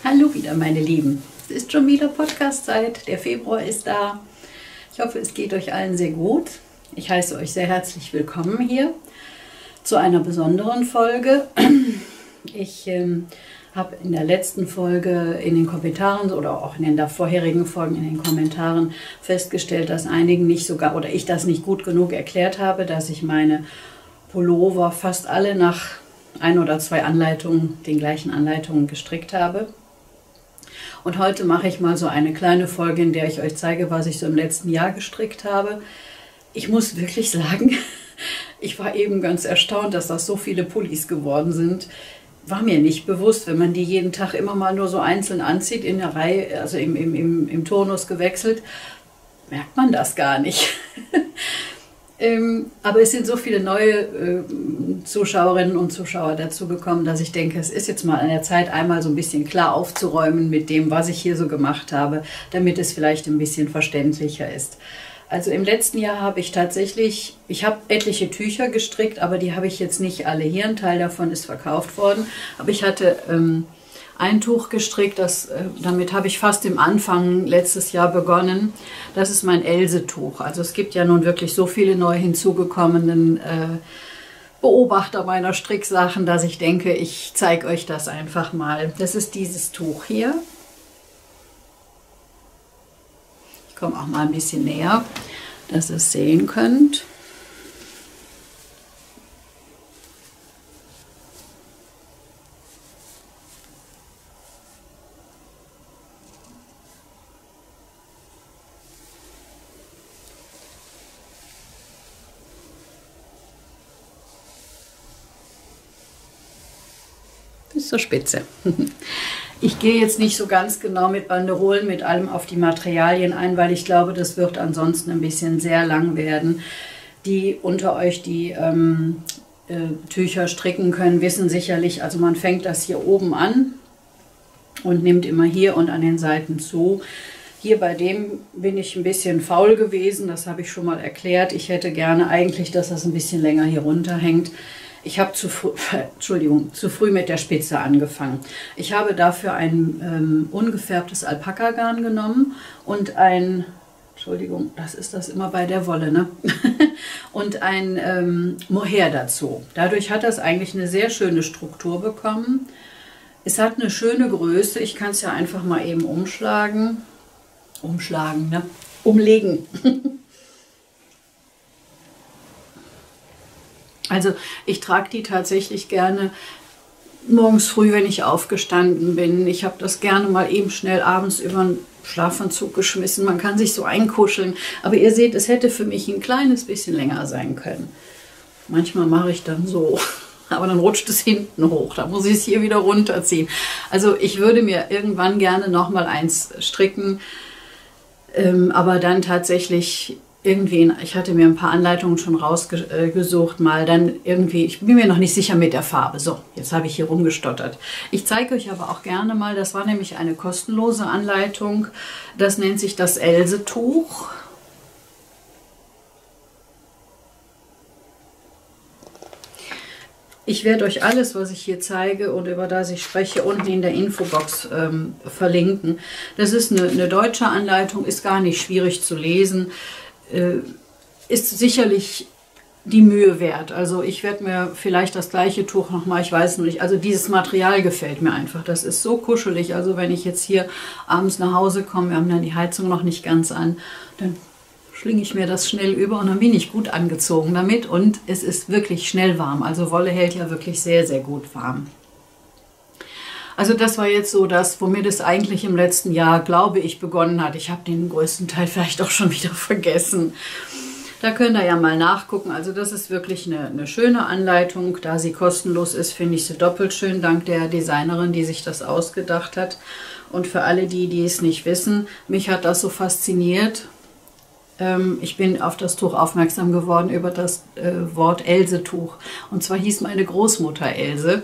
Hallo wieder, meine Lieben. Es ist schon wieder Podcast-Zeit. Der Februar ist da. Ich hoffe, es geht euch allen sehr gut. Ich heiße euch sehr herzlich willkommen hier zu einer besonderen Folge. Ich habe in der letzten Folge in den Kommentaren oder auch in den vorherigen Folgen in den Kommentaren festgestellt, dass einigen nicht sogar oder ich das nicht gut genug erklärt habe, dass ich meine Pullover fast alle nach ein oder zwei Anleitungen, den gleichen Anleitungen gestrickt habe. Und heute mache ich mal so eine kleine Folge, in der ich euch zeige, was ich so im letzten Jahr gestrickt habe. Ich muss wirklich sagen, ich war eben ganz erstaunt, dass das so viele Pullis geworden sind. War mir nicht bewusst, wenn man die jeden Tag immer mal nur so einzeln anzieht, in der Reihe, also im Turnus gewechselt, merkt man das gar nicht. Aber es sind so viele neue Zuschauerinnen und Zuschauer dazu gekommen, dass ich denke, es ist jetzt mal an der Zeit, einmal so ein bisschen klar aufzuräumen mit dem, was ich hier so gemacht habe, damit es vielleicht ein bisschen verständlicher ist. Also im letzten Jahr habe ich tatsächlich, ich habe etliche Tücher gestrickt, aber die habe ich jetzt nicht alle hier. Ein Teil davon ist verkauft worden. Aber ich hatte ein Tuch gestrickt, damit habe ich fast im Anfang letztes Jahr begonnen. Das ist mein Else-Tuch. Also es gibt ja nun wirklich so viele neu hinzugekommenen Beobachter meiner Stricksachen, dass ich denke, ich zeige euch das einfach mal. Das ist dieses Tuch hier. Ich komme auch mal ein bisschen näher, dass ihr es sehen könnt. Bis zur Spitze. Ich gehe jetzt nicht so ganz genau mit Banderolen, mit allem auf die Materialien ein, weil ich glaube, das wird ansonsten ein bisschen sehr lang werden. Die unter euch, die Tücher stricken können, wissen sicherlich, also man fängt das hier oben an und nimmt immer hier und an den Seiten zu. Hier bei dem bin ich ein bisschen faul gewesen, das habe ich schon mal erklärt. Ich hätte gerne eigentlich, dass das ein bisschen länger hier runterhängt. Ich habe zu früh mit der Spitze angefangen. Ich habe dafür ein ungefärbtes Alpaka-Garn genommen und das ist das immer bei der Wolle, ne? Und ein Mohair dazu. Dadurch hat das eigentlich eine sehr schöne Struktur bekommen. Es hat eine schöne Größe. Ich kann es ja einfach mal eben umschlagen. Umschlagen, ne? Umlegen. Also ich trage die tatsächlich gerne morgens früh, wenn ich aufgestanden bin. Ich habe das gerne mal eben schnell abends über den Schlafanzug geschmissen. Man kann sich so einkuscheln. Aber ihr seht, es hätte für mich ein kleines bisschen länger sein können. Manchmal mache ich dann so, aber dann rutscht es hinten hoch. Da muss ich es hier wieder runterziehen. Also ich würde mir irgendwann gerne noch mal eins stricken, aber dann tatsächlich irgendwie, ich hatte mir ein paar Anleitungen schon rausgesucht, mal dann irgendwie, ich bin mir noch nicht sicher mit der Farbe. So, jetzt habe ich hier rumgestottert. Ich zeige euch aber auch gerne mal, das war nämlich eine kostenlose Anleitung, das nennt sich das Else-Tuch. Ich werde euch alles, was ich hier zeige und über das ich spreche, unten in der Infobox verlinken. Das ist eine deutsche Anleitung, ist gar nicht schwierig zu lesen. Ist sicherlich die Mühe wert. Also ich werde mir vielleicht das gleiche Tuch nochmal, ich weiß noch nicht, also dieses Material gefällt mir einfach. Das ist so kuschelig, also wenn ich jetzt hier abends nach Hause komme, wir haben dann die Heizung noch nicht ganz an, dann schlinge ich mir das schnell über und dann bin ich gut angezogen damit und es ist wirklich schnell warm. Also Wolle hält ja wirklich sehr, sehr gut warm. Also das war jetzt so das, womit es eigentlich im letzten Jahr, glaube ich, begonnen hat. Ich habe den größten Teil vielleicht auch schon wieder vergessen. Da könnt ihr ja mal nachgucken. Also das ist wirklich eine schöne Anleitung. Da sie kostenlos ist, finde ich sie doppelt schön, dank der Designerin, die sich das ausgedacht hat. Und für alle die es nicht wissen, mich hat das so fasziniert. Ich bin auf das Tuch aufmerksam geworden über das Wort Else-Tuch. Und zwar hieß meine Großmutter Else,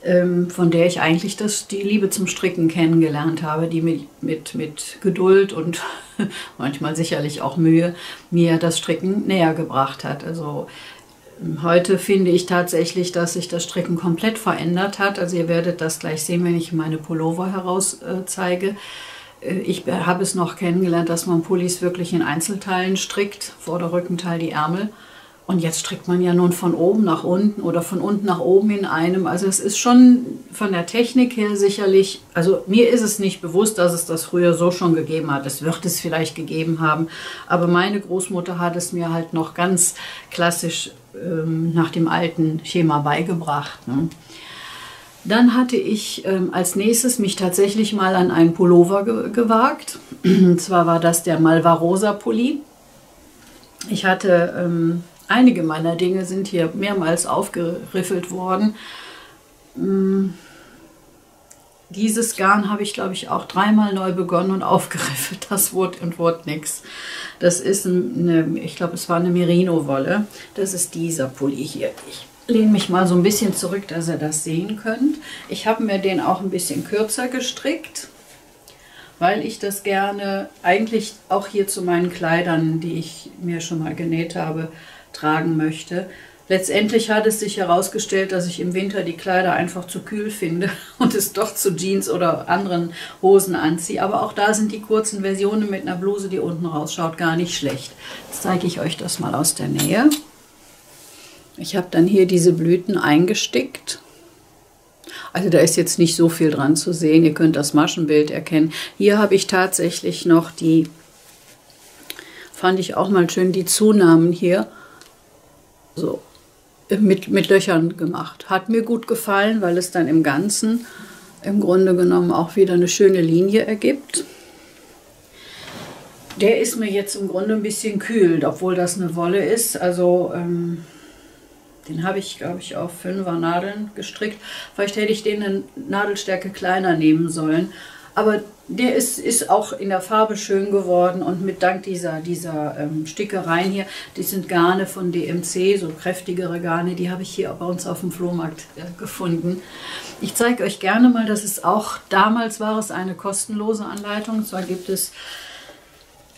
von der ich eigentlich die Liebe zum Stricken kennengelernt habe, die mit Geduld und manchmal sicherlich auch Mühe mir das Stricken näher gebracht hat. Also Heute finde ich tatsächlich, dass sich das Stricken komplett verändert hat. Also ihr werdet das gleich sehen, wenn ich meine Pullover heraus zeige. Ich habe es noch kennengelernt, dass man Pullis wirklich in Einzelteilen strickt, Vorder-Rückenteil, die Ärmel. Und jetzt strickt man ja nun von oben nach unten oder von unten nach oben in einem. Also es ist schon von der Technik her sicherlich, also mir ist es nicht bewusst, dass es das früher so schon gegeben hat. Es wird es vielleicht gegeben haben, aber meine Großmutter hat es mir halt noch ganz klassisch nach dem alten Schema beigebracht. Ne? Dann hatte ich als nächstes mich tatsächlich mal an einen Pullover gewagt. Und zwar war das der Malvarosa Pulli. Ich hatte... einige meiner Dinge sind hier mehrmals aufgeriffelt worden. Dieses Garn habe ich, glaube ich, auch 3-mal neu begonnen und aufgeriffelt. Das wurde nichts. Das ist ich glaube, es war eine Merino-Wolle. Das ist dieser Pulli hier. Ich lehne mich mal so ein bisschen zurück, dass ihr das sehen könnt. Ich habe mir den auch ein bisschen kürzer gestrickt, weil ich das gerne eigentlich auch hier zu meinen Kleidern, die ich mir schon mal genäht habe, tragen möchte. Letztendlich hat es sich herausgestellt, dass ich im Winter die Kleider einfach zu kühl finde und es doch zu Jeans oder anderen Hosen anziehe. Aber auch da sind die kurzen Versionen mit einer Bluse, die unten rausschaut, gar nicht schlecht. Jetzt zeige ich euch das mal aus der Nähe. Ich habe dann hier diese Blüten eingestickt. Also da ist jetzt nicht so viel dran zu sehen. Ihr könnt das Maschenbild erkennen. Hier habe ich tatsächlich noch die, fand ich auch mal schön, die Zunahmen hier so mit Löchern gemacht. Hat mir gut gefallen, weil es dann im Ganzen im Grunde genommen auch wieder eine schöne Linie ergibt. Der ist mir jetzt im Grunde ein bisschen kühl, obwohl das eine Wolle ist. Also den habe ich, glaube ich, auf 5er Nadeln gestrickt. Vielleicht hätte ich den eine Nadelstärke kleiner nehmen sollen. Aber der ist auch in der Farbe schön geworden und mit dank dieser Stickereien hier, die sind Garne von DMC, so kräftigere Garne, die habe ich hier bei uns auf dem Flohmarkt gefunden. Ich zeige euch gerne mal, dass es auch, damals war es eine kostenlose Anleitung, und zwar gibt es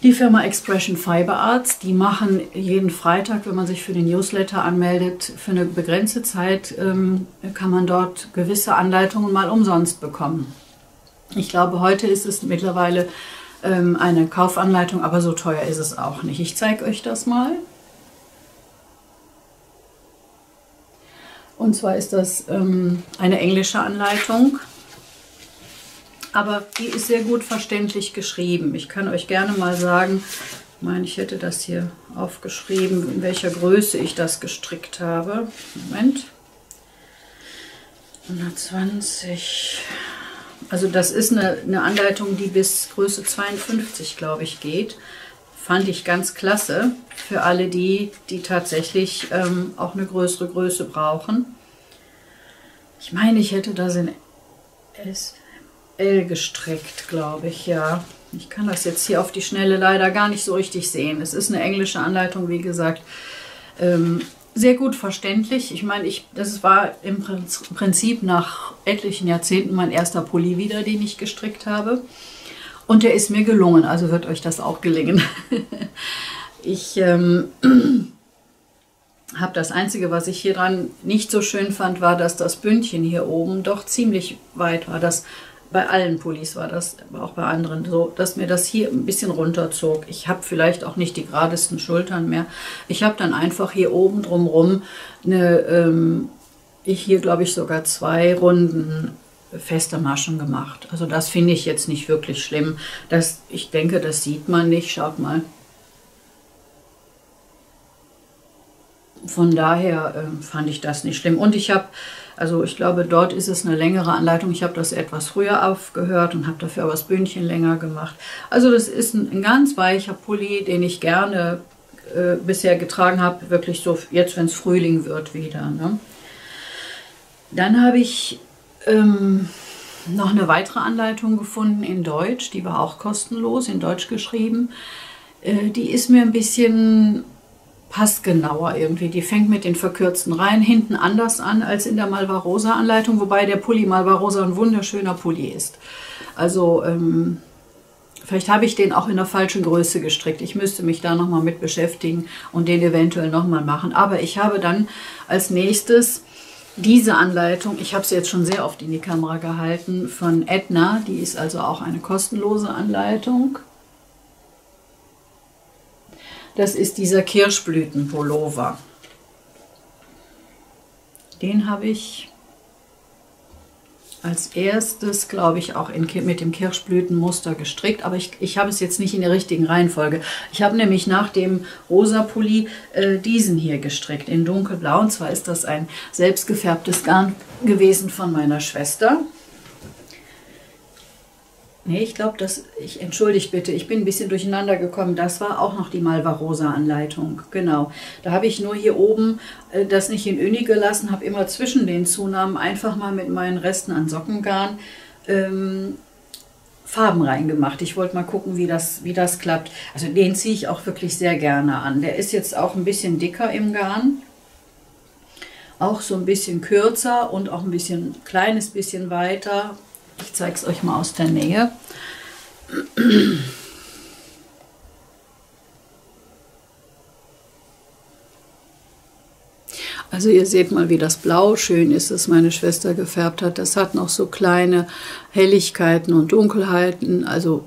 die Firma Expression Fiber Arts, die machen jeden Freitag, wenn man sich für den Newsletter anmeldet, für eine begrenzte Zeit kann man dort gewisse Anleitungen mal umsonst bekommen. Ich glaube, heute ist es mittlerweile eine Kaufanleitung, aber so teuer ist es auch nicht. Ich zeige euch das mal. Und zwar ist das eine englische Anleitung, aber die ist sehr gut verständlich geschrieben. Ich kann euch gerne mal sagen, ich meine, ich hätte das hier aufgeschrieben, in welcher Größe ich das gestrickt habe. Moment. 120... Also das ist eine Anleitung, die bis Größe 52, glaube ich, geht. Fand ich ganz klasse für alle die tatsächlich auch eine größere Größe brauchen. Ich meine, ich hätte das in SL gestrickt, glaube ich, ja. Ich kann das jetzt hier auf die Schnelle leider gar nicht so richtig sehen. Es ist eine englische Anleitung, wie gesagt. Sehr gut verständlich. Ich meine, das war im Prinzip nach etlichen Jahrzehnten mein erster Pulli wieder, den ich gestrickt habe. Und der ist mir gelungen, also wird euch das auch gelingen. Ich habe das Einzige, was ich hier dran nicht so schön fand, war, dass das Bündchen hier oben doch ziemlich weit war. Das bei allen Pullis war das, aber auch bei anderen so, dass mir das hier ein bisschen runterzog. Ich habe vielleicht auch nicht die geradesten Schultern mehr. Ich habe dann einfach hier oben drumherum hier glaube ich sogar 2 Runden feste Maschen gemacht. Also das finde ich jetzt nicht wirklich schlimm. Ich denke, das sieht man nicht. Schaut mal. Von daher fand ich das nicht schlimm. Und ich glaube, dort ist es eine längere Anleitung. Ich habe das etwas früher aufgehört und habe dafür aber das Bündchen länger gemacht. Also das ist ein ganz weicher Pulli, den ich gerne bisher getragen habe. Wirklich so jetzt, wenn es Frühling wird, wieder. Ne? Dann habe ich noch eine weitere Anleitung gefunden in Deutsch. Die war auch kostenlos, in Deutsch geschrieben. Die ist mir ein bisschen passgenauer irgendwie. Die fängt mit den verkürzten Reihen hinten anders an als in der Malvarosa Anleitung, wobei der Pulli Malvarosa ein wunderschöner Pulli ist. Also Vielleicht habe ich den auch in der falschen Größe gestrickt. Ich müsste mich da nochmal mit beschäftigen und den eventuell nochmal machen. Aber ich habe dann als nächstes diese Anleitung, ich habe sie jetzt schon sehr oft in die Kamera gehalten, von Edna. Die ist also auch eine kostenlose Anleitung. Das ist dieser Kirschblütenpullover. Den habe ich als erstes, glaube ich, auch mit dem Kirschblütenmuster gestrickt, aber ich habe es jetzt nicht in der richtigen Reihenfolge. Ich habe nämlich nach dem rosa Pulli diesen hier gestrickt, in dunkelblau. Und zwar ist das ein selbstgefärbtes Garn gewesen von meiner Schwester. Nee, ich glaube, entschuldigt bitte, ich bin ein bisschen durcheinander gekommen. Das war auch noch die Malvarosa-Anleitung, genau. Da habe ich nur hier oben das nicht in Uni gelassen, habe immer zwischen den Zunahmen einfach mal mit meinen Resten an Sockengarn Farben reingemacht. Ich wollte mal gucken, wie das klappt. Also den ziehe ich auch wirklich sehr gerne an. Der ist jetzt auch ein bisschen dicker im Garn. Auch so ein bisschen kürzer und auch ein kleines bisschen weiter. Ich zeige es euch mal aus der Nähe. Also ihr seht mal, wie das Blau schön ist, das meine Schwester gefärbt hat. Das hat noch so kleine Helligkeiten und Dunkelheiten. Also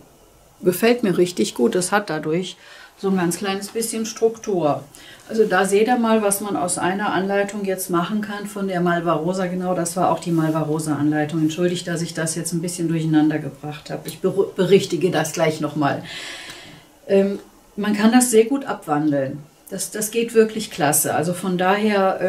gefällt mir richtig gut. Das hat dadurch so ein ganz kleines bisschen Struktur. Also da seht ihr mal, was man aus einer Anleitung jetzt machen kann von der Malvarosa. Genau, das war auch die Malvarosa-Anleitung. Entschuldigt, dass ich das jetzt ein bisschen durcheinander gebracht habe. Ich berichtige das gleich nochmal. Man kann das sehr gut abwandeln. Das geht wirklich klasse. Also von daher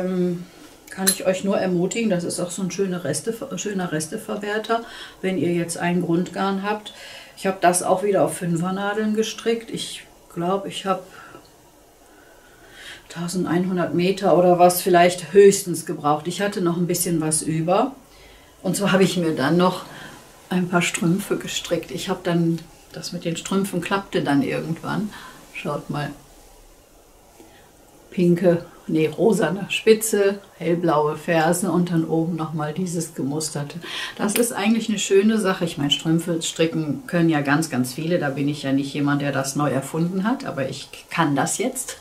kann ich euch nur ermutigen, das ist auch so ein schöner Resteverwerter, wenn ihr jetzt ein Grundgarn habt. Ich habe das auch wieder auf 5er Nadeln gestrickt. Ich glaube, ich habe 1100 Meter oder was vielleicht höchstens gebraucht. Ich hatte noch ein bisschen was über. Und so habe ich mir dann noch ein paar Strümpfe gestrickt. Ich habe dann, das mit den Strümpfen klappte dann irgendwann. Schaut mal. Rosane Spitze, hellblaue Fersen und dann oben nochmal dieses gemusterte. Das ist eigentlich eine schöne Sache. Ich meine, Strümpfe stricken können ja ganz, ganz viele. Da bin ich ja nicht jemand, der das neu erfunden hat, aber ich kann das jetzt.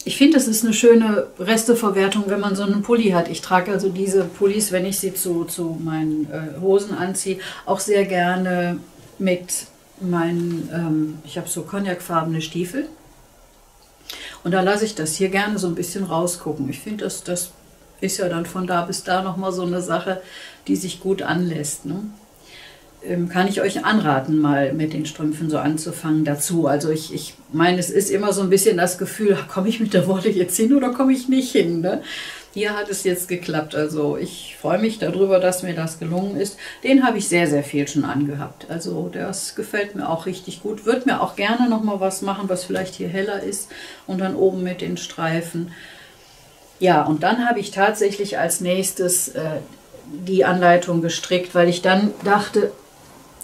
Ich finde, das ist eine schöne Resteverwertung, wenn man so einen Pulli hat. Ich trage also diese Pullis, wenn ich sie zu meinen Hosen anziehe, auch sehr gerne mit meinen, ich habe so cognacfarbene Stiefel. Und da lasse ich das hier gerne so ein bisschen rausgucken. Ich finde, das ist ja dann von da bis da nochmal so eine Sache, die sich gut anlässt. Ne? Kann ich euch anraten, mal mit den Strümpfen so anzufangen dazu. Also ich meine, es ist immer so ein bisschen das Gefühl, komme ich mit der Wolle jetzt hin oder komme ich nicht hin? Ne? Hier hat es jetzt geklappt. Also ich freue mich darüber, dass mir das gelungen ist. Den habe ich sehr, sehr viel schon angehabt. Also das gefällt mir auch richtig gut. Würde mir auch gerne nochmal was machen, was vielleicht hier heller ist. Und dann oben mit den Streifen. Ja, und dann habe ich tatsächlich als nächstes die Anleitung gestrickt, weil ich dann dachte,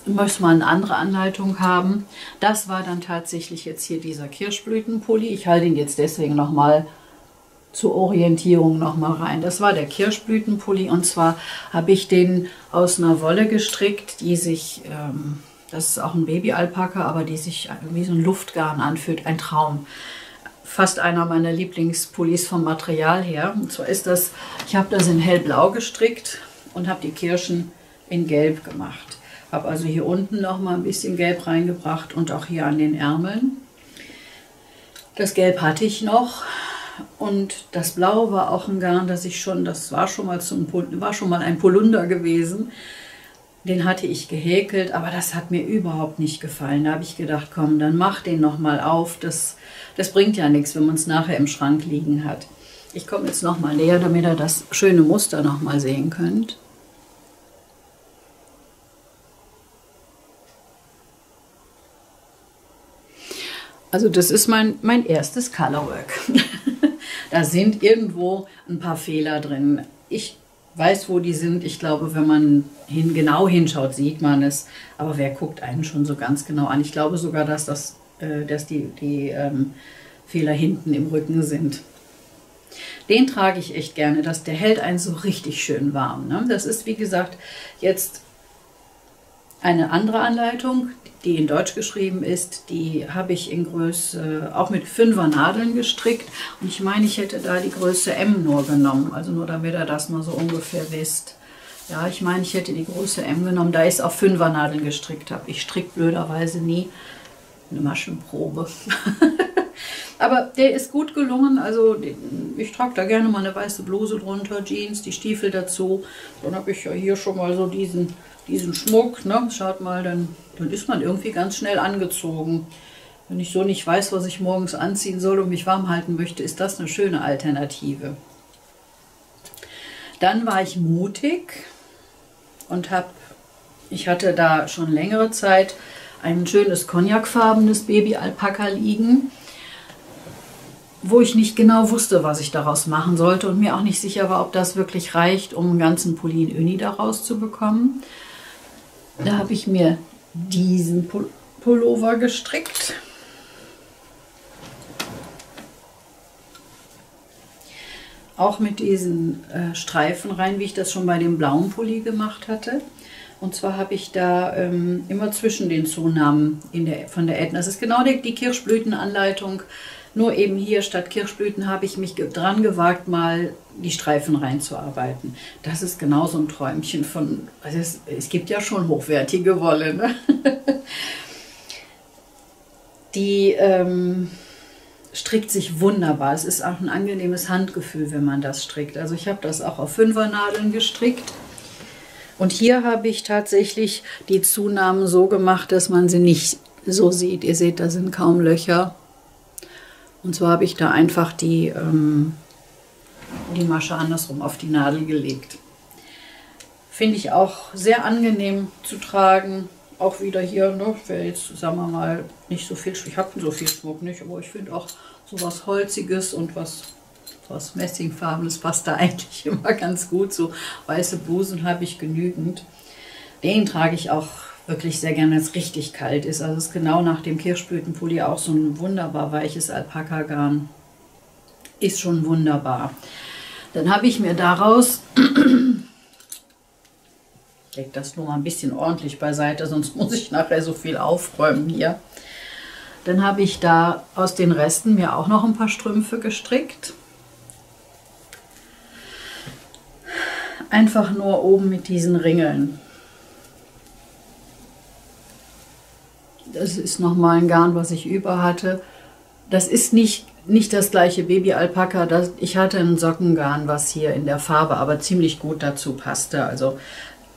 ich möchte mal eine andere Anleitung haben. Das war dann tatsächlich jetzt hier dieser Kirschblütenpulli. Ich halte ihn jetzt deswegen nochmal zur Orientierung nochmal rein. Das war der Kirschblütenpulli und zwar habe ich den aus einer Wolle gestrickt, die sich, das ist auch ein Babyalpaka, aber die sich wie so ein Luftgarn anfühlt. Ein Traum. Fast einer meiner Lieblingspullis vom Material her. Und zwar ist das, ich habe das in hellblau gestrickt und habe die Kirschen in gelb gemacht. Habe also hier unten nochmal ein bisschen Gelb reingebracht und auch hier an den Ärmeln. Das Gelb hatte ich noch. Und das Blau war auch ein Garn, das war schon mal ein Polunder gewesen. Den hatte ich gehäkelt, aber das hat mir überhaupt nicht gefallen. Da habe ich gedacht, komm, dann mach den nochmal auf. Das bringt ja nichts, wenn man es nachher im Schrank liegen hat. Ich komme jetzt nochmal näher, damit ihr das schöne Muster nochmal sehen könnt. Also das ist mein erstes Colorwork. Da sind irgendwo ein paar Fehler drin. Ich weiß, wo die sind. Ich glaube, wenn man genau hinschaut, sieht man es. Aber wer guckt einen schon so ganz genau an? Ich glaube sogar, dass die Fehler hinten im Rücken sind. Den trage ich echt gerne. Der hält einen so richtig schön warm. Ne? Das ist, wie gesagt, jetzt Eine andere Anleitung, die in Deutsch geschrieben ist, die habe ich in Größe, auch mit 5er Nadeln gestrickt. Und ich meine, ich hätte da die Größe M nur genommen. Also nur damit ihr das mal so ungefähr wisst. Ja, ich meine, ich hätte die Größe M genommen, da ich es auf 5er Nadeln gestrickt habe. Ich stricke blöderweise nie eine Maschenprobe. Aber der ist gut gelungen. Also ich trage da gerne mal eine weiße Bluse drunter, Jeans, die Stiefel dazu. Dann habe ich ja hier schon mal so diesen Schmuck. Ne? Schaut mal, dann ist man irgendwie ganz schnell angezogen. Wenn ich so nicht weiß, was ich morgens anziehen soll und mich warm halten möchte, ist das eine schöne Alternative. Dann war ich mutig und ich hatte da schon längere Zeit ein schönes cognacfarbenes Baby-Alpaka liegen, wo ich nicht genau wusste, was ich daraus machen sollte und mir auch nicht sicher war, ob das wirklich reicht, um einen ganzen Pulli in Uni daraus zu bekommen. Da habe ich mir diesen Pullover gestrickt. Auch mit diesen Streifen rein, wie ich das schon bei dem blauen Pulli gemacht hatte. Und zwar habe ich da immer zwischen den Zunahmen von der Edna. Das ist genau die Kirschblütenanleitung. Nur eben hier statt Kirschblüten habe ich mich dran gewagt, mal die Streifen reinzuarbeiten. Das ist genau so ein Träumchen von, also es gibt ja schon hochwertige Wolle, ne? Die strickt sich wunderbar. Es ist auch ein angenehmes Handgefühl, wenn man das strickt. Also ich habe das auch auf 5er Nadeln gestrickt. Und hier habe ich tatsächlich die Zunahmen so gemacht, dass man sie nicht so sieht. Ihr seht, da sind kaum Löcher. Und zwar habe ich da einfach die Masche andersrum auf die Nadel gelegt. Finde ich auch sehr angenehm zu tragen. Auch wieder hier, ne, wer jetzt, sagen wir mal, nicht so viel, ich habe so viel Schmuck nicht, aber ich finde auch so was Holziges und was Messingfarbenes passt da eigentlich immer ganz gut. So weiße Blusen habe ich genügend. Den trage ich auch wirklich sehr gerne, wenn es richtig kalt ist. Also es ist genau nach dem Kirschblütenpulli auch so ein wunderbar weiches Alpaka-Garn. Ist schon wunderbar. Dann habe ich mir daraus, ich lege das nur mal ein bisschen ordentlich beiseite, sonst muss ich nachher so viel aufräumen hier. Dann habe ich da aus den Resten mir auch noch ein paar Strümpfe gestrickt. Einfach nur oben mit diesen Ringeln. Das ist nochmal ein Garn, was ich über hatte. Das ist nicht das gleiche Baby-Alpaka. Ich hatte ein Sockengarn, was hier in der Farbe aber ziemlich gut dazu passte. Also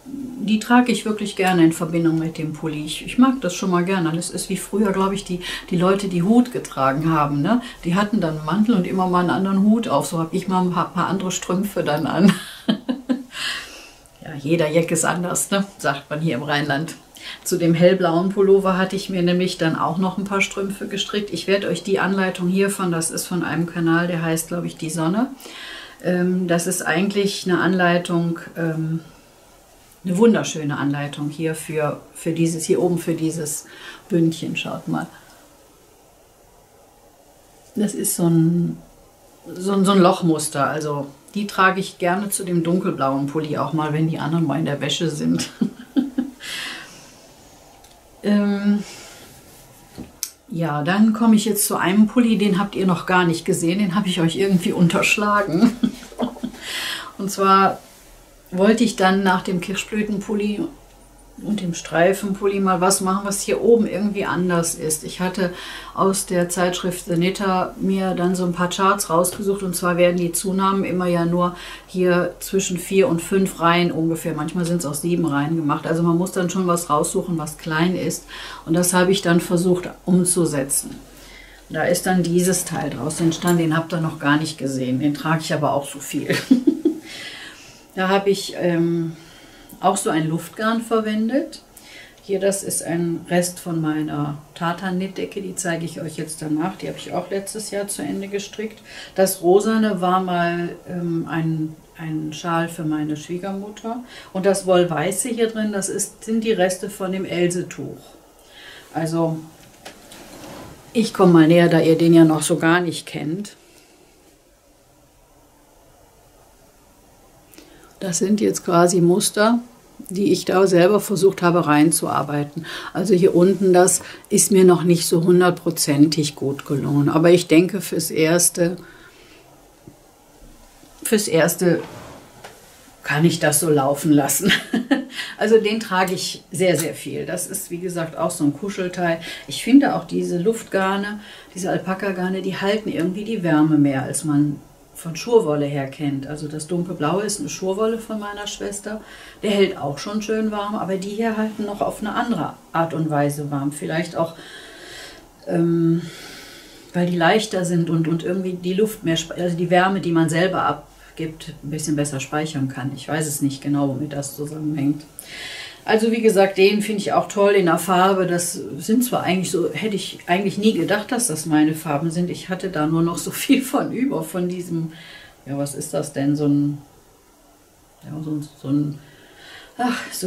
die trage ich wirklich gerne in Verbindung mit dem Pulli. Ich mag das schon mal gerne. Das ist wie früher, glaube ich, die Leute, die Hut getragen haben. Ne? Die hatten dann einen Mantel und immer mal einen anderen Hut auf. So habe ich mal ein paar andere Strümpfe dann an. Ja, jeder Jack ist anders, ne? Sagt man hier im Rheinland. Zu dem hellblauen Pullover hatte ich mir nämlich dann auch noch ein paar Strümpfe gestrickt. Ich werde euch die Anleitung hiervon, das ist von einem Kanal, der heißt, glaube ich, Die Sonne. Das ist eigentlich eine Anleitung, eine wunderschöne Anleitung hier für dieses, hier oben für dieses Bündchen. Schaut mal. Das ist so ein Lochmuster, also die trage ich gerne zu dem dunkelblauen Pulli auch mal, wenn die anderen mal in der Wäsche sind. Ja, dann komme ich jetzt zu einem Pulli, den habt ihr noch gar nicht gesehen, den habe ich euch irgendwie unterschlagen. Und zwar wollte ich dann nach dem Kirschblütenpulli und dem Streifenpulli mal was machen, was hier oben irgendwie anders ist. Ich hatte aus der Zeitschrift The Knitter mir dann so ein paar Charts rausgesucht, und zwar werden die Zunahmen immer ja nur hier zwischen 4 und 5 Reihen ungefähr. Manchmal sind es auch 7 Reihen gemacht. Also man muss dann schon was raussuchen, was klein ist, und das habe ich dann versucht umzusetzen. Da ist dann dieses Teil draus entstanden, den habt ihr noch gar nicht gesehen. Den trage ich aber auch so viel. Da habe ich auch so ein Luftgarn verwendet. Hier, das ist ein Rest von meiner Tartan-Knitdecke, die zeige ich euch jetzt danach. Die habe ich auch letztes Jahr zu Ende gestrickt. Das Rosane war mal ein Schal für meine Schwiegermutter. Und das Wollweiße hier drin, sind die Reste von dem Else-Tuch. Also, ich komme mal näher, da ihr den ja noch so gar nicht kennt. Das sind jetzt quasi Muster die ich da selber versucht habe reinzuarbeiten. Also hier unten, das ist mir noch nicht so hundertprozentig gut gelungen. Aber ich denke, fürs Erste kann ich das so laufen lassen. Also den trage ich sehr, sehr viel. Das ist, wie gesagt, auch so ein Kuschelteil. Ich finde auch diese Luftgarne, diese Alpaka-Garne, die halten irgendwie die Wärme mehr, als man von Schurwolle her kennt. Also das dunkelblaue ist eine Schurwolle von meiner Schwester. Der hält auch schon schön warm, aber die hier halten noch auf eine andere Art und Weise warm. Vielleicht auch, weil die leichter sind und irgendwie die Luft mehr, also die Wärme, die man selber abgibt, ein bisschen besser speichern kann. Ich weiß es nicht genau, womit das zusammenhängt. Also wie gesagt, den finde ich auch toll in der Farbe. Das sind zwar eigentlich so, hätte ich eigentlich nie gedacht, dass das meine Farben sind. Ich hatte da nur noch so viel von über, von diesem, ja, was ist das denn, so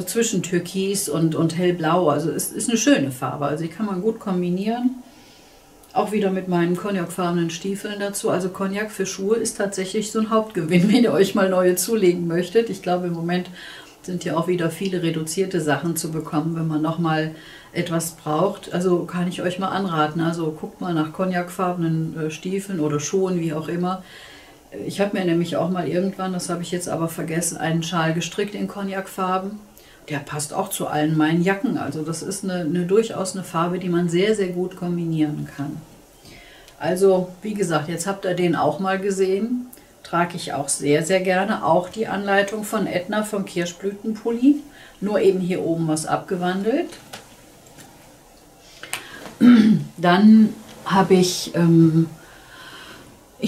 zwischen Türkis und hellblau. Also es ist eine schöne Farbe, also die kann man gut kombinieren. Auch wieder mit meinen cognacfarbenen Stiefeln dazu. Also Cognac für Schuhe ist tatsächlich so ein Hauptgewinn, wenn ihr euch mal neue zulegen möchtet. Ich glaube, im Moment sind ja auch wieder viele reduzierte Sachen zu bekommen, wenn man nochmal etwas braucht. Also kann ich euch mal anraten. Also guckt mal nach cognacfarbenen Stiefeln oder Schuhen, wie auch immer. Ich habe mir nämlich auch mal irgendwann, das habe ich jetzt aber vergessen, einen Schal gestrickt in Cognacfarben. Der passt auch zu allen meinen Jacken. Also das ist durchaus eine Farbe, die man sehr, sehr gut kombinieren kann. Also wie gesagt, jetzt habt ihr den auch mal gesehen. Trage ich auch sehr, sehr gerne. Auch die Anleitung von Edna vom Kirschblütenpulli. Nur eben hier oben was abgewandelt. Dann habe ich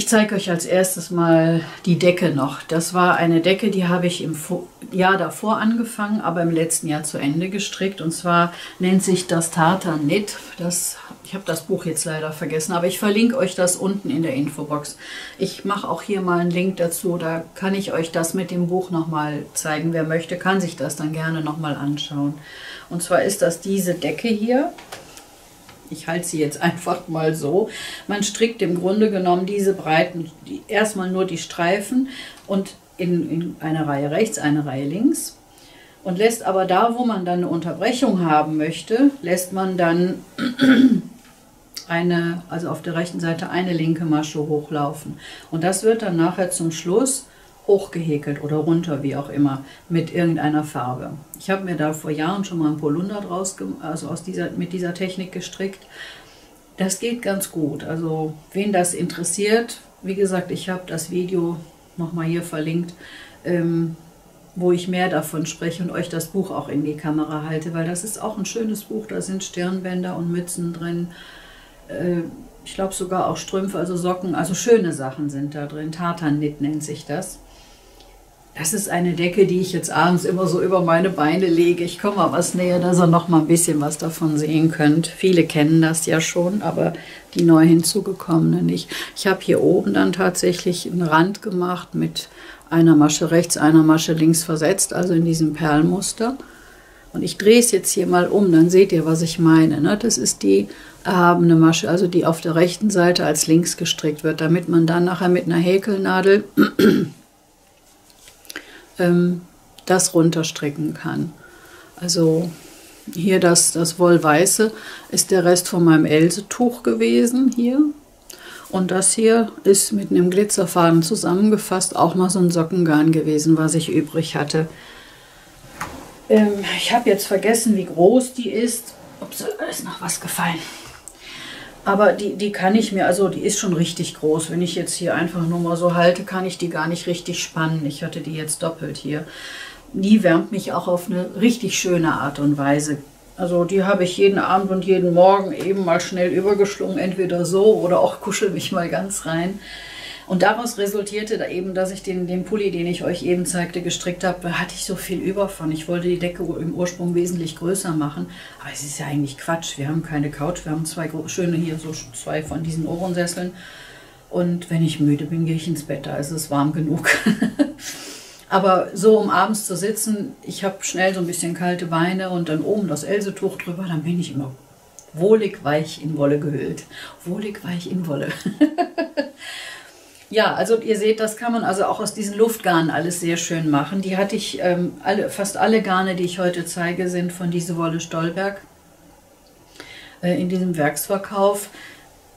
zeige euch als erstes mal die Decke noch. Das war eine Decke, die habe ich im Jahr davor angefangen, aber im letzten Jahr zu Ende gestrickt. Und zwar nennt sich das Tartan Knit. Ich habe das Buch jetzt leider vergessen, aber ich verlinke euch das unten in der Infobox. Ich mache auch hier mal einen Link dazu, da kann ich euch das mit dem Buch nochmal zeigen. Wer möchte, kann sich das dann gerne nochmal anschauen. Und zwar ist das diese Decke hier. Ich halte sie jetzt einfach mal so. Man strickt im Grunde genommen diese Breiten, erstmal nur die Streifen und in eine Reihe rechts, eine Reihe links. Und lässt aber da, wo man dann eine Unterbrechung haben möchte, lässt man dann also auf der rechten Seite eine linke Masche hochlaufen. Und das wird dann nachher zum Schluss hochgehäkelt oder runter, wie auch immer, mit irgendeiner Farbe. Ich habe mir da vor Jahren schon mal ein Polunder draus, also mit dieser Technik gestrickt. Das geht ganz gut. Also wen das interessiert, wie gesagt, ich habe das Video nochmal hier verlinkt, wo ich mehr davon spreche und euch das Buch auch in die Kamera halte, weil das ist auch ein schönes Buch. Da sind Stirnbänder und Mützen drin. Ich glaube sogar auch Strümpfe, also Socken, also schöne Sachen sind da drin. Tartan Knit nennt sich das. Das ist eine Decke, die ich jetzt abends immer so über meine Beine lege. Ich komme mal was näher, dass ihr noch mal ein bisschen was davon sehen könnt. Viele kennen das ja schon, aber die neu hinzugekommenen nicht. Ich habe hier oben dann tatsächlich einen Rand gemacht mit einer Masche rechts, einer Masche links versetzt, also in diesem Perlmuster. Und ich drehe es jetzt hier mal um, dann seht ihr, was ich meine. Ne? Das ist die erhabene Masche, also die auf der rechten Seite als links gestrickt wird, damit man dann nachher mit einer Häkelnadel das runterstricken kann. Also hier das Wollweiße ist der Rest von meinem Else-Tuch gewesen hier. Und das hier ist mit einem Glitzerfaden zusammengefasst auch mal so ein Sockengarn gewesen, was ich übrig hatte. Ich habe jetzt vergessen, wie groß die ist. Ups, da ist noch was gefallen. Aber die kann ich mir, also die ist schon richtig groß. Wenn ich jetzt hier einfach nur mal so halte, kann ich die gar nicht richtig spannen. Ich hatte die jetzt doppelt hier. Die wärmt mich auch auf eine richtig schöne Art und Weise. Also die habe ich jeden Abend und jeden Morgen eben mal schnell übergeschlungen, entweder so oder auch kuschel mich mal ganz rein. Und daraus resultierte da eben, dass ich den Pulli, den ich euch eben zeigte, gestrickt habe, da hatte ich so viel über von. Ich wollte die Decke im Ursprung wesentlich größer machen, aber es ist ja eigentlich Quatsch. Wir haben keine Couch, wir haben zwei schöne hier, so zwei von diesen Ohrensesseln. Und wenn ich müde bin, gehe ich ins Bett, da ist es warm genug. Aber so, um abends zu sitzen, ich habe schnell so ein bisschen kalte Beine und dann oben das Else-Tuch drüber, dann bin ich immer wohlig weich in Wolle gehüllt. Wohlig weich in Wolle. Ja, also ihr seht, das kann man also auch aus diesen Luftgarnen alles sehr schön machen. Die hatte ich, fast alle Garne, die ich heute zeige, sind von Diese Wolle Stolberg in diesem Werksverkauf.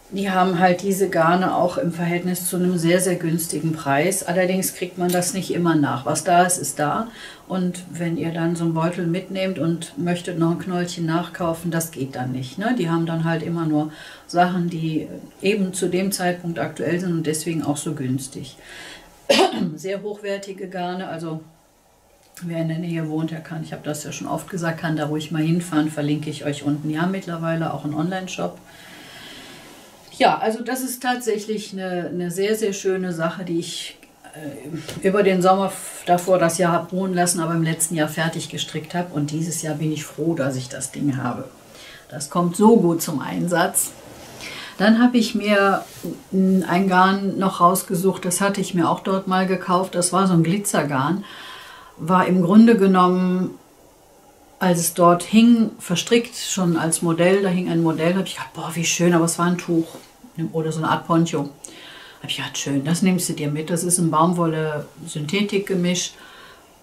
Die haben halt diese Garne auch im Verhältnis zu einem sehr, sehr günstigen Preis. Allerdings kriegt man das nicht immer nach. Was da ist, ist da. Und wenn ihr dann so einen Beutel mitnehmt und möchtet noch ein Knollchen nachkaufen, das geht dann nicht. Ne? Die haben dann halt immer nur Sachen, die eben zu dem Zeitpunkt aktuell sind und deswegen auch so günstig. Sehr hochwertige Garne, also wer in der Nähe wohnt, der kann, ich habe das ja schon oft gesagt, kann da ruhig mal hinfahren, verlinke ich euch unten. Die haben mittlerweile auch einen Online-Shop. Ja, also das ist tatsächlich eine sehr, sehr schöne Sache, die ich über den Sommer davor das Jahr habe ruhen lassen, aber im letzten Jahr fertig gestrickt habe. Und dieses Jahr bin ich froh, dass ich das Ding habe. Das kommt so gut zum Einsatz. Dann habe ich mir ein Garn noch rausgesucht, das hatte ich mir auch dort mal gekauft. Das war so ein Glitzergarn. War im Grunde genommen, als es dort hing, verstrickt schon als Modell, da hing ein Modell, habe ich gedacht, boah, wie schön, aber es war ein Tuch oder so eine Art Poncho. Habe ich gedacht, schön, das nimmst du dir mit, das ist ein Baumwolle-Synthetik-Gemisch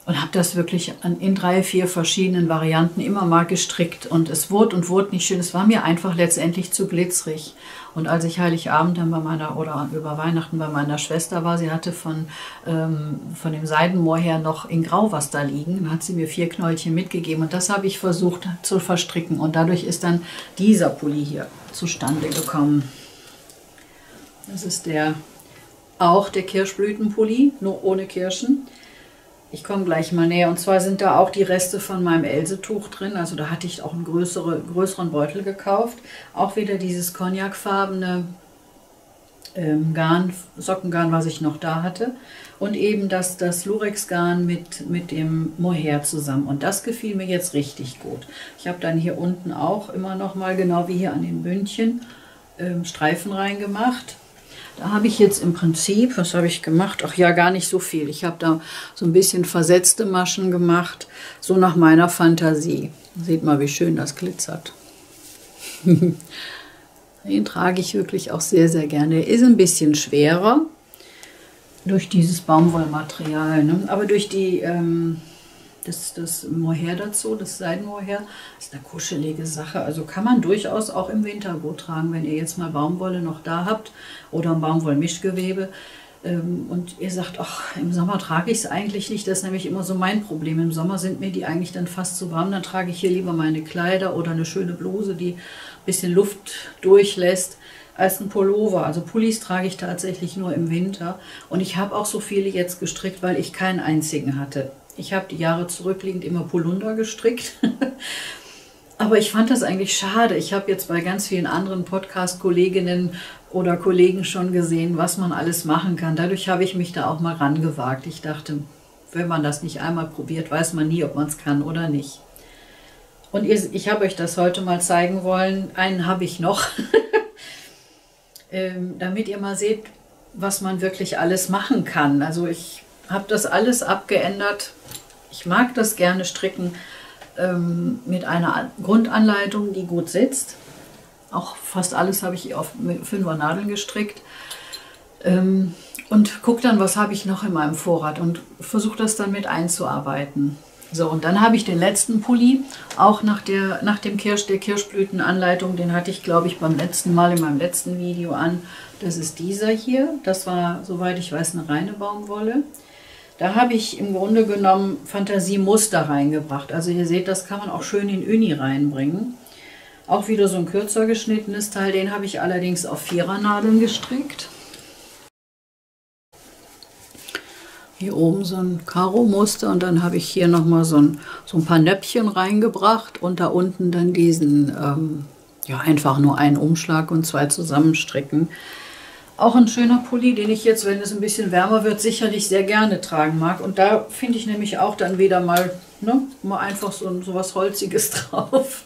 und habe das wirklich in 3, 4 verschiedenen Varianten immer mal gestrickt und es wurde und wurde nicht schön, es war mir einfach letztendlich zu glitzerig. Und als ich Heiligabend dann bei meiner, oder über Weihnachten bei meiner Schwester war, sie hatte von dem Seidenmohair noch in Grau was da liegen, dann hat sie mir 4 Knollchen mitgegeben und das habe ich versucht zu verstricken und dadurch ist dann dieser Pulli hier zustande gekommen. Das ist auch der Kirschblütenpulli, nur ohne Kirschen. Ich komme gleich mal näher. Und zwar sind da auch die Reste von meinem Else-Tuch drin. Also da hatte ich auch einen größeren Beutel gekauft. Auch wieder dieses cognacfarbene Sockengarn, was ich noch da hatte. Und eben das Lurex-Garn mit dem Mohair zusammen. Und das gefiel mir jetzt richtig gut. Ich habe dann hier unten auch immer noch mal, genau wie hier an den Bündchen, Streifen reingemacht. Da habe ich jetzt im Prinzip, was habe ich gemacht? Ach ja, gar nicht so viel. Ich habe da so ein bisschen versetzte Maschen gemacht, so nach meiner Fantasie. Seht mal, wie schön das glitzert. Den trage ich wirklich auch sehr, sehr gerne. Der ist ein bisschen schwerer durch dieses Baumwollmaterial, ne? Aber durch das Mohair dazu, das Seidenmohair, ist eine kuschelige Sache. Also kann man durchaus auch im Winter gut tragen, wenn ihr jetzt mal Baumwolle noch da habt oder ein Baumwollmischgewebe. Und ihr sagt, ach, im Sommer trage ich es eigentlich nicht. Das ist nämlich immer so mein Problem. Im Sommer sind mir die eigentlich dann fast zu warm. Dann trage ich hier lieber meine Kleider oder eine schöne Bluse, die ein bisschen Luft durchlässt, als ein Pullover. Also Pullis trage ich tatsächlich nur im Winter. Und ich habe auch so viele jetzt gestrickt, weil ich keinen einzigen hatte. Ich habe die Jahre zurückliegend immer Polunder gestrickt. Aber ich fand das eigentlich schade. Ich habe jetzt bei ganz vielen anderen Podcast-Kolleginnen oder Kollegen schon gesehen, was man alles machen kann. Dadurch habe ich mich da auch mal rangewagt. Ich dachte, wenn man das nicht einmal probiert, weiß man nie, ob man es kann oder nicht. Und ich habe euch das heute mal zeigen wollen. Einen habe ich noch, damit ihr mal seht, was man wirklich alles machen kann. Also ich habe das alles abgeändert. Ich mag das gerne stricken mit einer Grundanleitung, die gut sitzt. Auch fast alles habe ich auf 5er Nadeln gestrickt. Und gucke dann, was habe ich noch in meinem Vorrat und versuche das dann mit einzuarbeiten. So, und dann habe ich den letzten Pulli, auch nach der Kirschblütenanleitung, den hatte ich, glaube ich, beim letzten Mal in meinem letzten Video an. Das ist dieser hier. Das war, soweit ich weiß, eine reine Baumwolle. Da habe ich im Grunde genommen Fantasiemuster reingebracht. Also ihr seht, das kann man auch schön in Uni reinbringen. Auch wieder so ein kürzer geschnittenes Teil, den habe ich allerdings auf 4er Nadeln gestrickt. Hier oben so ein Karo-Muster und dann habe ich hier nochmal so ein paar Nöppchen reingebracht und da unten dann diesen, ja, einfach nur einen Umschlag und 2 zusammenstricken. Auch ein schöner Pulli, den ich jetzt, wenn es ein bisschen wärmer wird, sicherlich sehr gerne tragen mag. Und da finde ich nämlich auch dann wieder mal, ne, mal einfach so was Holziges drauf.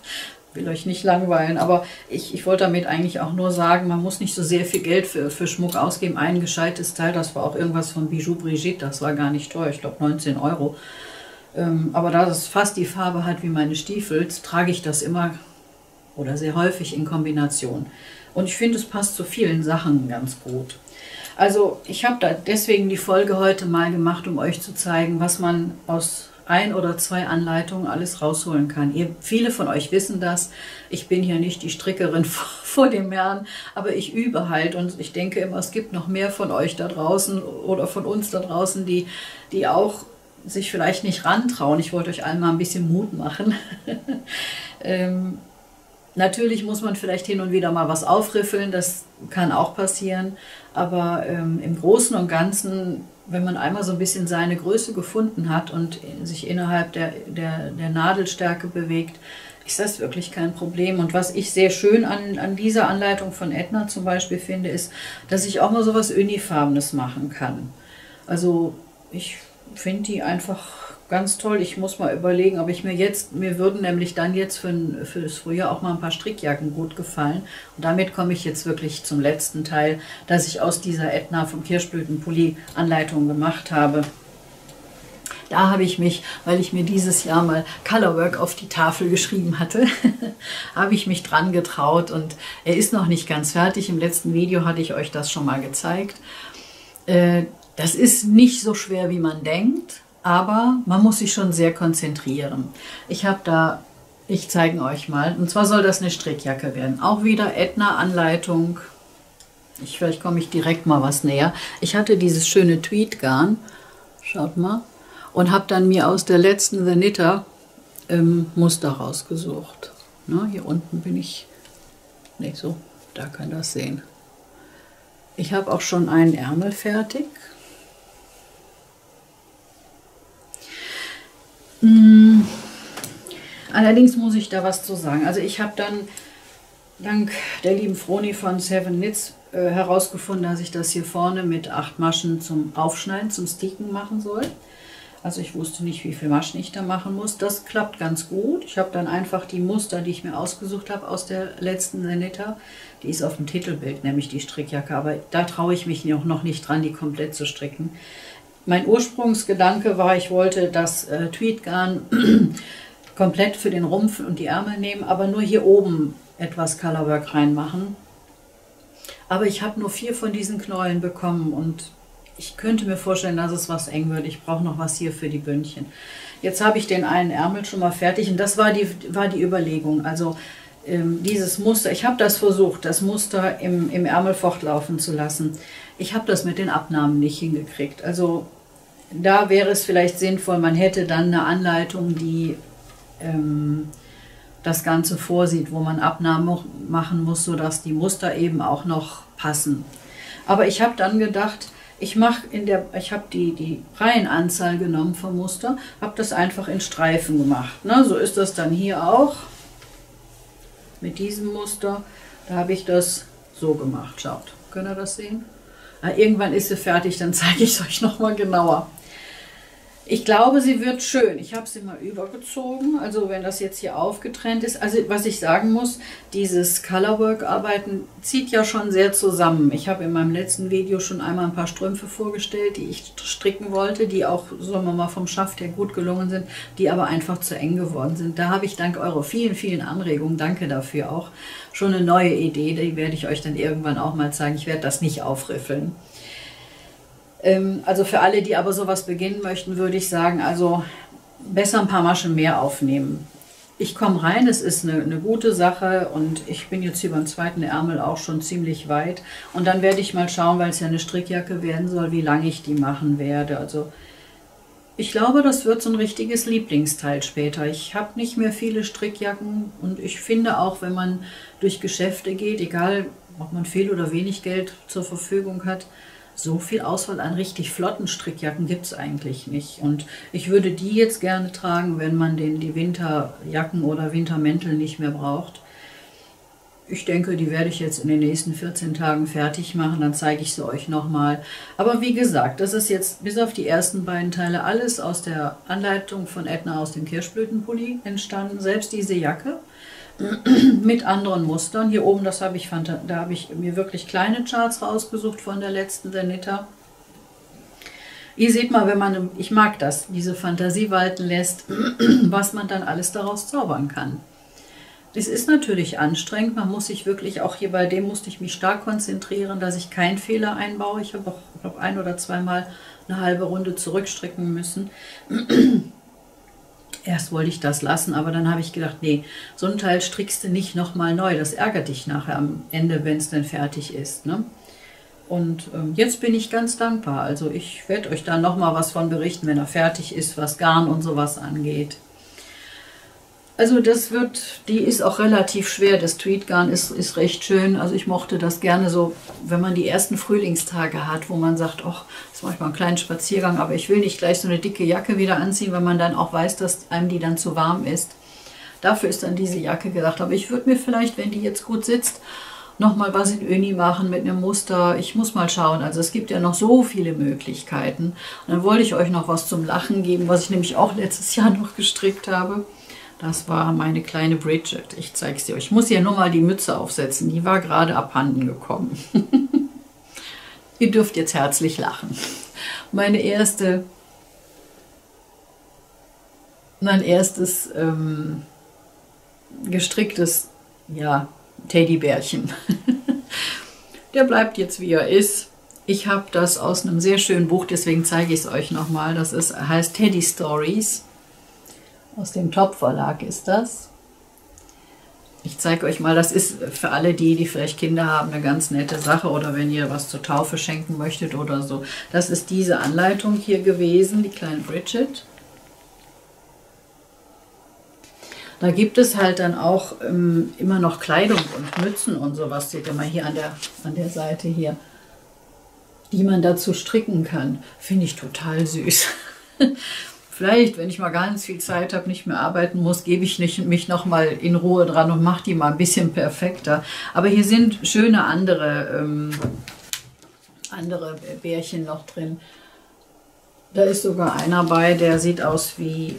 Will euch nicht langweilen, aber ich wollte damit eigentlich auch nur sagen, man muss nicht so sehr viel Geld für Schmuck ausgeben. Ein gescheites Teil, das war auch irgendwas von Bijou Brigitte, das war gar nicht teuer, ich glaube 19 €. Aber da es fast die Farbe hat wie meine Stiefel, trage ich das immer oder sehr häufig in Kombination. Und ich finde, es passt zu vielen Sachen ganz gut. Also ich habe da deswegen die Folge heute mal gemacht, um euch zu zeigen, was man aus 1 oder 2 Anleitungen alles rausholen kann. Viele von euch wissen das. Ich bin hier nicht die Strickerin vor dem Herrn, aber ich übe halt und ich denke immer, es gibt noch mehr von euch da draußen oder von uns da draußen, die auch sich vielleicht nicht rantrauen. Ich wollte euch allen mal ein bisschen Mut machen. Natürlich muss man vielleicht hin und wieder mal was aufriffeln, das kann auch passieren, aber im Großen und Ganzen, wenn man einmal so ein bisschen seine Größe gefunden hat und sich innerhalb der Nadelstärke bewegt, ist das wirklich kein Problem. Und was ich sehr schön an dieser Anleitung von Edna zum Beispiel finde, ist, dass ich auch mal so was Unifarbenes machen kann. Also ich finde die einfach ganz toll. Ich muss mal überlegen, ob ich mir würden nämlich dann jetzt für das Frühjahr auch mal ein paar Strickjacken gut gefallen. Und damit komme ich jetzt wirklich zum letzten Teil, dass ich aus dieser Edna vom Kirschblütenpulli Anleitung gemacht habe. Da habe ich mich, weil ich mir dieses Jahr mal Colorwork auf die Tafel geschrieben hatte, habe ich mich dran getraut und er ist noch nicht ganz fertig. Im letzten Video hatte ich euch das schon mal gezeigt. Das ist nicht so schwer, wie man denkt. Aber man muss sich schon sehr konzentrieren. Ich zeige euch mal. Und zwar soll das eine Strickjacke werden. Auch wieder Edna-Anleitung. Vielleicht komme ich direkt mal was näher. Ich hatte dieses schöne Tweed-Garn. Schaut mal. Und habe dann mir aus der letzten The Knitter Muster rausgesucht. Na, hier unten bin ich. Ne, so. Da kann das sehen. Ich habe auch schon einen Ärmel fertig. Allerdings muss ich da was zu sagen. Also ich habe dann dank der lieben Froni von Seven Knits herausgefunden, dass ich das hier vorne mit 8 Maschen zum Aufschneiden, zum Sticken machen soll. Also ich wusste nicht, wie viele Maschen ich da machen muss. Das klappt ganz gut. Ich habe dann einfach die Muster, die ich mir ausgesucht habe aus der letzten The Knitter, die ist auf dem Titelbild, nämlich die Strickjacke. Aber da traue ich mich noch nicht dran, die komplett zu stricken. Mein Ursprungsgedanke war, ich wollte das Tweedgarn komplett für den Rumpf und die Ärmel nehmen, aber nur hier oben etwas Colorwork reinmachen. Aber ich habe nur 4 von diesen Knäueln bekommen und ich könnte mir vorstellen, dass es was eng wird. Ich brauche noch was hier für die Bündchen. Jetzt habe ich den einen Ärmel schon mal fertig und das war die Überlegung. Also dieses Muster, ich habe das versucht, das Muster im Ärmel fortlaufen zu lassen. Ich habe das mit den Abnahmen nicht hingekriegt. Also da wäre es vielleicht sinnvoll, man hätte dann eine Anleitung, die das Ganze vorsieht, wo man Abnahmen machen muss, sodass die Muster eben auch noch passen. Aber ich habe dann gedacht, ich habe die Reihenanzahl genommen vom Muster, habe das einfach in Streifen gemacht. Na, so ist das dann hier auch mit diesem Muster. Da habe ich das so gemacht. Schaut, könnt ihr das sehen? Irgendwann ist sie fertig, dann zeige ich es euch nochmal genauer. Ich glaube, sie wird schön. Ich habe sie mal übergezogen, also wenn das jetzt hier aufgetrennt ist. Also was ich sagen muss, dieses Colorwork-Arbeiten zieht ja schon sehr zusammen. Ich habe in meinem letzten Video schon einmal ein paar Strümpfe vorgestellt, die ich stricken wollte, die auch, sagen wir mal, vom Schaft her gut gelungen sind, die aber einfach zu eng geworden sind. Da habe ich dank eurer vielen, vielen Anregungen, danke dafür auch, schon eine neue Idee. Die werde ich euch dann irgendwann auch mal zeigen. Ich werde das nicht aufriffeln. Also für alle, die aber sowas beginnen möchten, würde ich sagen, also besser ein paar Maschen mehr aufnehmen. Ich komme rein, es ist eine gute Sache und ich bin jetzt hier beim zweiten Ärmel auch schon ziemlich weit. Und dann werde ich mal schauen, weil es ja eine Strickjacke werden soll, wie lange ich die machen werde. Also ich glaube, das wird so ein richtiges Lieblingsteil später. Ich habe nicht mehr viele Strickjacken und ich finde auch, wenn man durch Geschäfte geht, egal ob man viel oder wenig Geld zur Verfügung hat, so viel Auswahl an richtig flotten Strickjacken gibt es eigentlich nicht. Und ich würde die jetzt gerne tragen, wenn man die Winterjacken oder Wintermäntel nicht mehr braucht. Ich denke, die werde ich jetzt in den nächsten 14 Tagen fertig machen, dann zeige ich sie euch nochmal. Aber wie gesagt, das ist jetzt bis auf die ersten beiden Teile alles aus der Anleitung von Edna aus dem Kirschblütenpulli entstanden. Selbst diese Jacke mit anderen Mustern. Hier oben, da habe ich mir wirklich kleine Charts rausgesucht von der letzten The Knitter. Ihr seht mal, ich mag das, diese Fantasie walten lässt, was man dann alles daraus zaubern kann. Es ist natürlich anstrengend, man muss sich wirklich, auch hier bei dem musste ich mich stark konzentrieren, dass ich keinen Fehler einbaue. Ich habe auch, glaube ein- oder zweimal eine halbe Runde zurückstricken müssen. Erst wollte ich das lassen, aber dann habe ich gedacht, nee, so ein Teil strickst du nicht nochmal neu, das ärgert dich nachher am Ende, wenn es dann fertig ist. Ne? Und jetzt bin ich ganz dankbar. Also ich werde euch da nochmal was von berichten, wenn er fertig ist, was Garn und sowas angeht. Also die ist auch relativ schwer, das Tweedgarn ist recht schön. Also ich mochte das gerne so, wenn man die ersten Frühlingstage hat, wo man sagt, ach, jetzt mache ich mal einen kleinen Spaziergang, aber ich will nicht gleich so eine dicke Jacke wieder anziehen, weil man dann auch weiß, dass einem die dann zu warm ist. Dafür ist dann diese Jacke gedacht. Aber ich würde mir vielleicht, wenn die jetzt gut sitzt, nochmal was in Öni machen mit einem Muster. Ich muss mal schauen. Also es gibt ja noch so viele Möglichkeiten. Und dann wollte ich euch noch was zum Lachen geben, was ich nämlich auch letztes Jahr noch gestrickt habe. Das war meine kleine Bridget. Ich zeige es dir euch. Ich muss hier nur mal die Mütze aufsetzen. Die war gerade abhanden gekommen. Ihr dürft jetzt herzlich lachen. Mein erstes gestricktes, ja, Teddybärchen. Der bleibt jetzt, wie er ist. Ich habe das aus einem sehr schönen Buch, deswegen zeige ich es euch nochmal. Das heißt Teddy Stories. Aus dem Top-Verlag ist das. Ich zeige euch mal, das ist für alle die vielleicht Kinder haben, eine ganz nette Sache oder wenn ihr was zur Taufe schenken möchtet oder so. Das ist diese Anleitung hier gewesen, die kleine Bridget. Da gibt es halt dann auch immer noch Kleidung und Mützen und sowas, seht ihr mal hier an der Seite hier, die man dazu stricken kann. Finde ich total süß. Vielleicht, wenn ich mal ganz viel Zeit habe, nicht mehr arbeiten muss, gebe ich mich noch mal in Ruhe dran und mache die mal ein bisschen perfekter. Aber hier sind schöne andere Bärchen noch drin. Da ist sogar einer bei, der sieht aus wie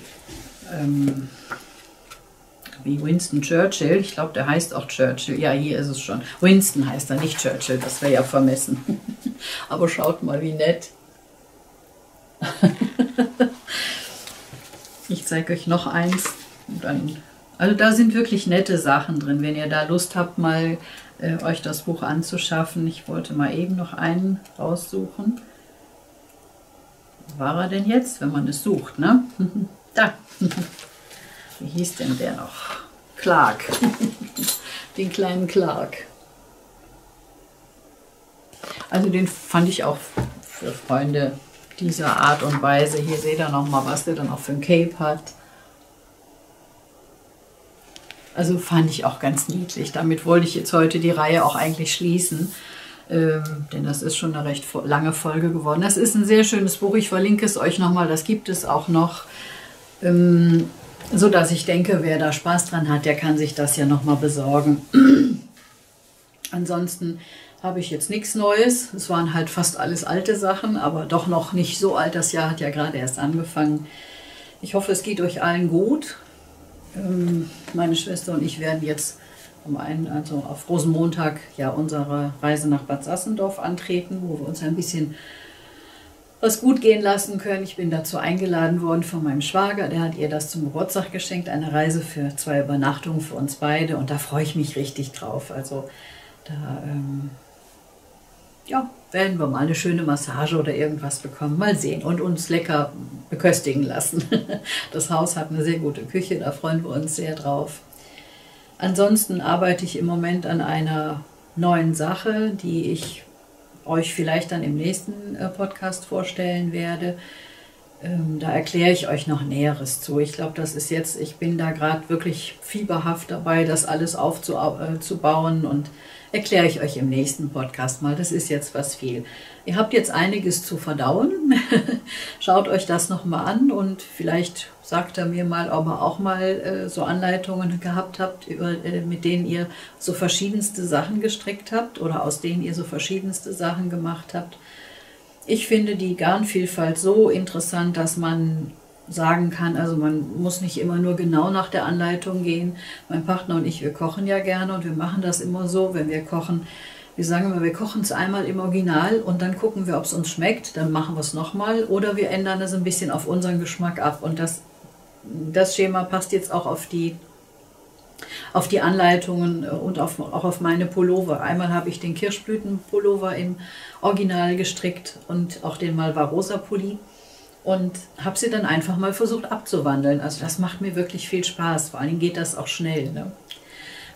Winston Churchill. Ich glaube, der heißt auch Churchill. Ja, hier ist es schon. Winston heißt er, nicht Churchill. Das wäre ja vermessen. Aber schaut mal, wie nett. Ich zeige euch noch eins. Also da sind wirklich nette Sachen drin. Wenn ihr da Lust habt, mal euch das Buch anzuschaffen. Ich wollte mal eben noch einen raussuchen. Wo war er denn jetzt, wenn man es sucht, ne? Da. Wie hieß denn der noch? Clark. Den kleinen Clark. Also den fand ich auch für Freunde dieser Art und Weise. Hier seht ihr nochmal, was der dann auch für ein Cape hat. Also fand ich auch ganz niedlich. Damit wollte ich jetzt heute die Reihe auch eigentlich schließen. Denn das ist schon eine recht lange Folge geworden. Das ist ein sehr schönes Buch. Ich verlinke es euch nochmal. Das gibt es auch noch. So dass ich denke, wer da Spaß dran hat, der kann sich das ja nochmal besorgen. Ansonsten habe ich jetzt nichts Neues. Es waren halt fast alles alte Sachen, aber doch noch nicht so alt. Das Jahr hat ja gerade erst angefangen. Ich hoffe, es geht euch allen gut. Meine Schwester und ich werden jetzt also auf Rosenmontag ja unsere Reise nach Bad Sassendorf antreten, wo wir uns ein bisschen was gut gehen lassen können. Ich bin dazu eingeladen worden von meinem Schwager, der hat ihr das zum Geburtstag geschenkt, eine Reise für 2 Übernachtungen für uns beide und da freue ich mich richtig drauf. Also da ja, werden wir mal eine schöne Massage oder irgendwas bekommen, mal sehen und uns lecker beköstigen lassen. Das Haus hat eine sehr gute Küche, da freuen wir uns sehr drauf. Ansonsten arbeite ich im Moment an einer neuen Sache, die ich euch vielleicht dann im nächsten Podcast vorstellen werde. Da erkläre ich euch noch Näheres zu. Ich glaube, das ist jetzt, ich bin da gerade wirklich fieberhaft dabei, das alles aufzubauen und erkläre ich euch im nächsten Podcast mal. Das ist jetzt was viel. Ihr habt jetzt einiges zu verdauen. Schaut euch das nochmal an und vielleicht sagt er mir mal, ob ihr auch mal so Anleitungen gehabt habt, mit denen ihr so verschiedenste Sachen gestrickt habt oder aus denen ihr so verschiedenste Sachen gemacht habt. Ich finde die Garnvielfalt so interessant, dass man sagen kann, also man muss nicht immer nur genau nach der Anleitung gehen. Mein Partner und ich, wir kochen ja gerne und wir machen das immer so, wenn wir kochen. Wir sagen immer, wir kochen es einmal im Original und dann gucken wir, ob es uns schmeckt, dann machen wir es nochmal oder wir ändern es ein bisschen auf unseren Geschmack ab. Und das Schema passt jetzt auch auf die auf die Anleitungen und auch auf meine Pullover. Einmal habe ich den Kirschblütenpullover im Original gestrickt und auch den Malvarosa-Pulli und habe sie dann einfach mal versucht abzuwandeln. Also das macht mir wirklich viel Spaß, vor allem geht das auch schnell. Ne?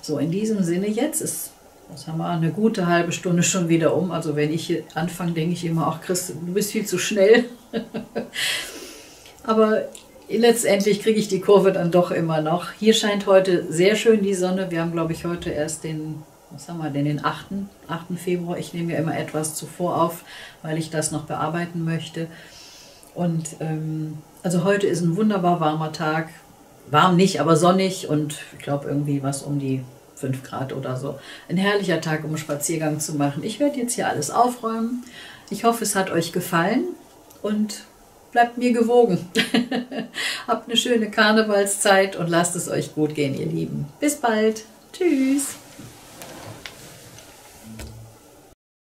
So, in diesem Sinne jetzt ist, was haben wir, eine gute halbe Stunde schon wieder um. Also wenn ich hier anfange, denke ich immer, ach Chris, du bist viel zu schnell. Aber letztendlich kriege ich die Kurve dann doch immer noch. Hier scheint heute sehr schön die Sonne. Wir haben, glaube ich, heute erst den, was haben wir denn, den 8. Februar. Ich nehme ja immer etwas zuvor auf, weil ich das noch bearbeiten möchte. Und also heute ist ein wunderbar warmer Tag. Warm nicht, aber sonnig und ich glaube irgendwie was um die 5 Grad oder so. Ein herrlicher Tag, um einen Spaziergang zu machen. Ich werde jetzt hier alles aufräumen. Ich hoffe, es hat euch gefallen und bleibt mir gewogen. Habt eine schöne Karnevalszeit und lasst es euch gut gehen, ihr Lieben. Bis bald. Tschüss.